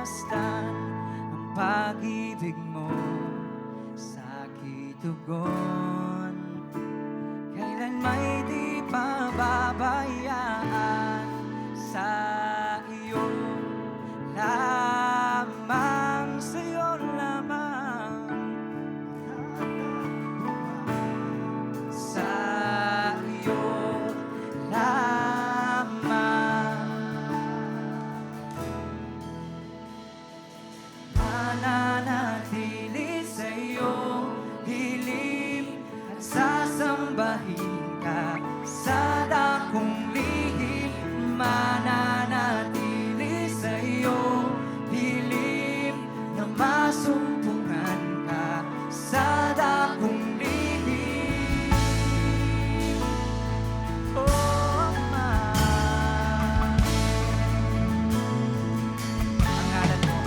masdan ang pag-ibig mo sa aking tugon. Kailan may di pababayaan sa iyo lamang, sa iyo lamang, sa iyo lamang. Mananatili sa iyong hiling at sasambahin ka sa dakong lihim. Mananatili sa iyong hiling na masumpungan ka sa dakong lihim. Oh, Ama, ang ngalan mo,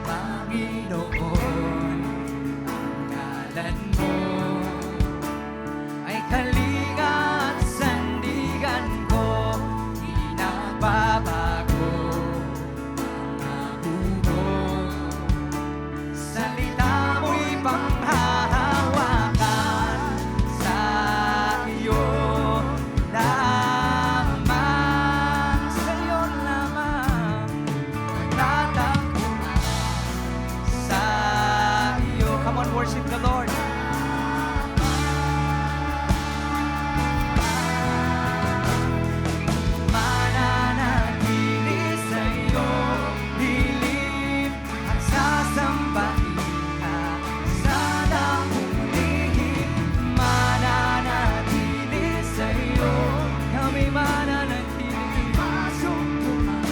Panginoon, ang ngalan mo ay kalinga at sandigan ko, di nagbabago ang bubong. Salita mo'y panghahawakan, sa iyo lamang, sa iyo lamang nagtatagpuan, sa iyo. Come on, worship the Lord. Mananatili sa iyong hiling at sasambahin ka sa dakong lihim. Mananatili sa iyo, kami mananatili masumpungan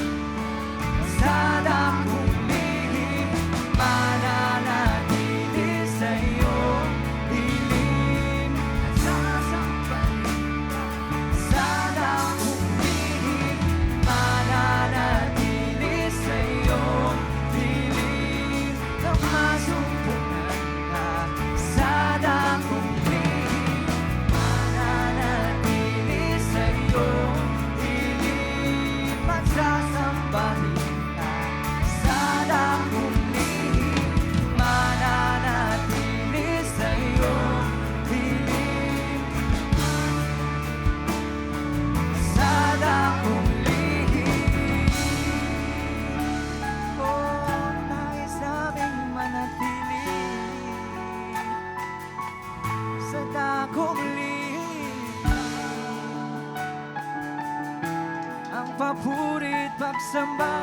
sa dakong lihim. Mananatili sa iyong hiling at sasambahin ka sa dakong lihim. Mananatili sa iyong hiling na masumpungan ka sa dakong lihim. Mananatili sa iyong hiling at sasambahin ka sa dakong lihim. Mananatili sa iyong hiling sa dakong lihim. Oh, nais naming manatili sa dakong lihim. Ang papurit pagsamba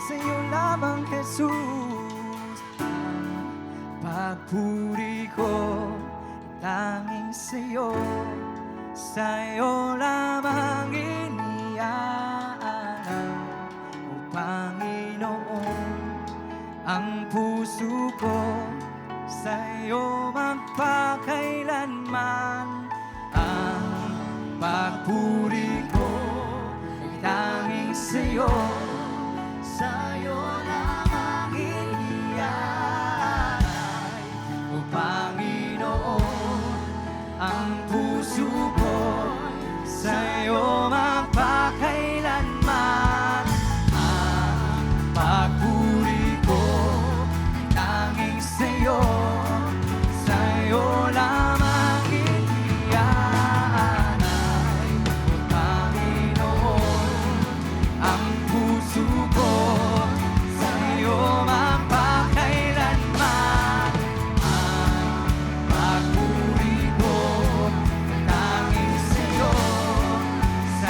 sa iyo lamang, Jesus. Ang pagpuri ko tanging sa iyo, sa iyo lamang iniaalay, O Panginoon. Ang puso ko sa iyo magpakailanman. Ang pagpuri ko ay tanging sa iyo, sa iyo lamang iniaalay, O Panginoon. Ang puso ko sa iyo magpakailanman. Ang pagpuri ko ay tanging sa iyo, sa iyo lamang iniaalay, O Panginoon. Ang puso ko sa iyo magpakailanman. Ang pagpuri ko ay tanging sa iyo, sa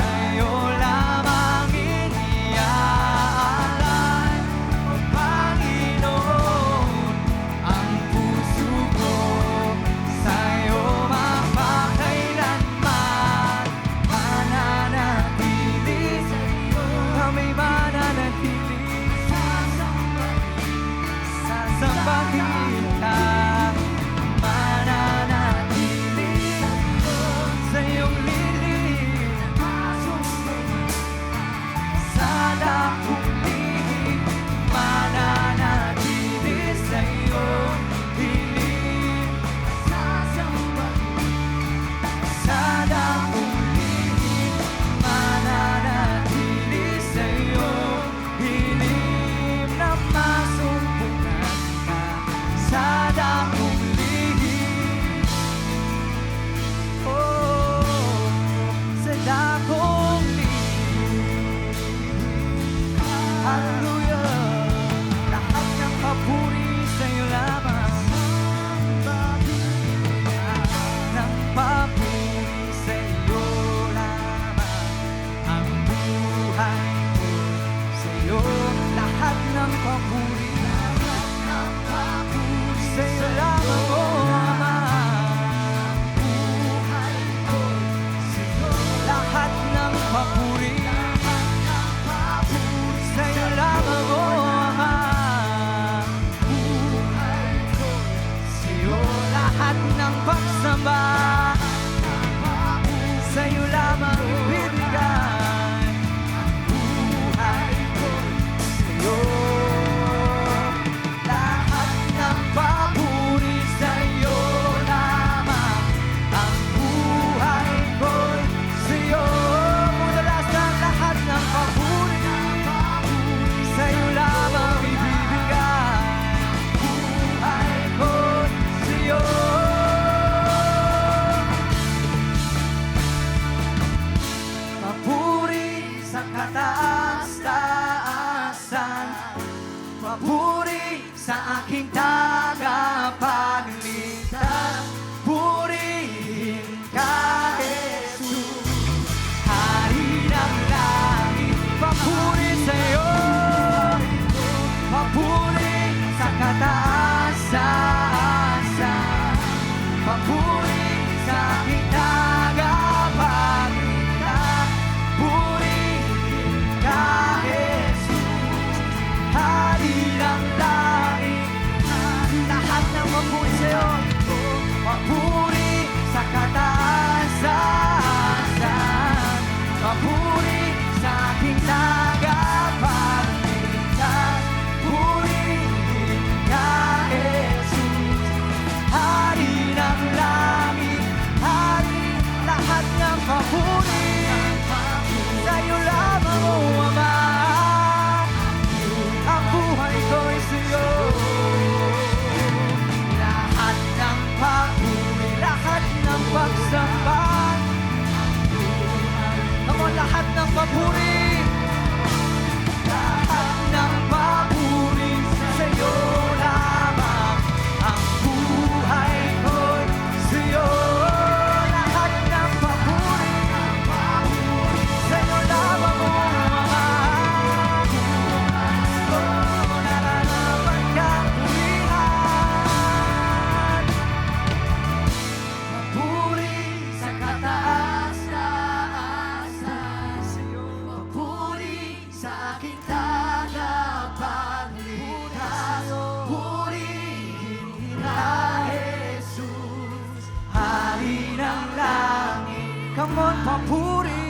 sa aking tagapagligtas. Purihin ka, Jesus. Hari ng langit, papuri sa'yo. Papuri sa kataasan. Papuri sa aking tagapagligtas. Purihin ka, Jesus. Hari ng langit, lahat ng papuri sa'yo. Papuri sa kataasan. Papuri sa aking tagapagligtas. Purihin ka, Jesus. Hari ng langit, hari, lahat ng papuri sa'yo lamang, O Ama. Ang buhay ko'y sa'yo. Lahat ng papuri, lahat ng pagsamba. Come on, lahat ng papuri. Lahat ng papuri sa'yo lamang. Ang buhay ko'y sa'yo. Lahat ng papuri sa'yo lamang, O Ama. Oh, nalalaman kang purihan. Papuri sa kataasan sa'yo. Papuri sa aking tagapagligtas. Purihin ka, Jesus. Hari ng langit. Come on, papuri.